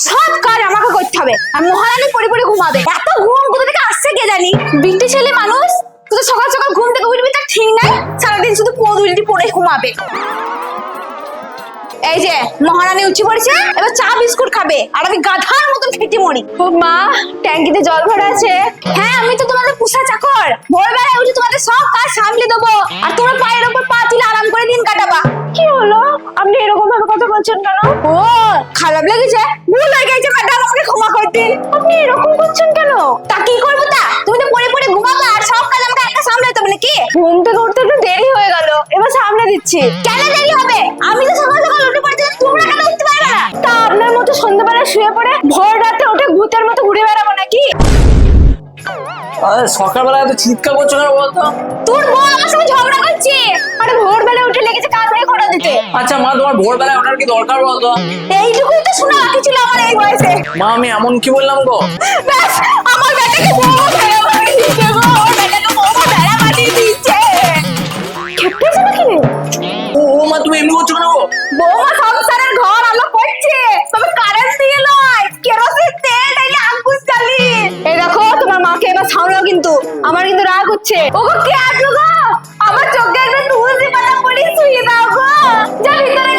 সব কাজ আমাকে করতে হবে আর মহারানী পড়ে পড়ে ঘুমাবে। এত ঘুম কোথা থেকে আসছে কে জানি। বিটি ছেলে মানুষ তুই তো সকাল সকাল ঘুম থেকে উঠবি তার ঠিক নাই, সারাদিন শুধু পদ উল্টি পড়ে ঘুমাবে। এই যে মহারানী উঠে পড়েছে, এবার চা বিস্কুট খাবে আর আমি গাধার মতন খেটে মরি। ও মা, ট্যাঙ্কিতে জল ভরা আছে। হ্যাঁ, আমি তো তোমাদের পোষা চাকর, ভোরবেলায় উঠে তোমাদের সব কাজ সামলে দেবো আর তোমরা পায়ের উপর পা তুলে আরাম করে দিন কাটাবা। কি হলো, আপনি এরকম ভাবে কথা বলছেন কেন? ও খারাপ লেগেছে, ভুল হয়ে গেছে ম্যাডাম, আমাকে ক্ষমা করে দিন। আপনি এরকম করছেন কেন? তা কি করবো, তা তুমি তো পড়ে পড়ে ঘুমাবা আর সব কাজ আমাকে একা সামলাতে হবে নাকি? ঘুম থেকে উঠতে একটু দেরি হয়ে গেল, এবার সামলে দিচ্ছি। কেন দেরি হবে? আমি তো সকাল সকাল উঠে পড়েছি, তোমরা কেন উঠতে পারবে না? তা আপনার মতো সন্ধ্যাবেলা শুয়ে পড়ে ভোর রাতে উঠে ভূতের মতো ঘুরে বেড়াবো নাকি? সকালবেলা এত চিৎকার করছো কেন বলতো? তোর বউ আমার সঙ্গে ঝগড়া করছে, আরে ভোরবেলা উঠে লেগেছে কাজ করে খোঁড়া দিতে। আচ্ছা মা, তোমার ভোরবেলায় ওঠার কি দরকার বলতো? এইটুকুই তো শোনা বাকি ছিল আমার এই বয়সে। মা আমি এমন কি বললাম গো? ব্যাস, আমার বেটাকে বউ ভেড়া বানিয়ে দিচ্ছে গো, আমার বেটাকে বউ ভেড়া বানিয়ে দিচ্ছে। খেপেছে নাকি রে? ও মা, তুমি এমনি করছো কেন গো? বৌমা সংসারের ঘর আলো করছে, তবে কারেন্ট দিয়ে নয়, কেরোসিন তেল ঢেলে আঙ্কুশ জ্বালিয়ে। এই দেখো তোমার মাকে এবার সামলাও, কিন্তু আমার কিন্তু রাগ হচ্ছে। ওগো কে আছো গো? আমার চোখে একটা তুলসী পাতা পড়ি শুয়ে দাও গো, যা ভিতরে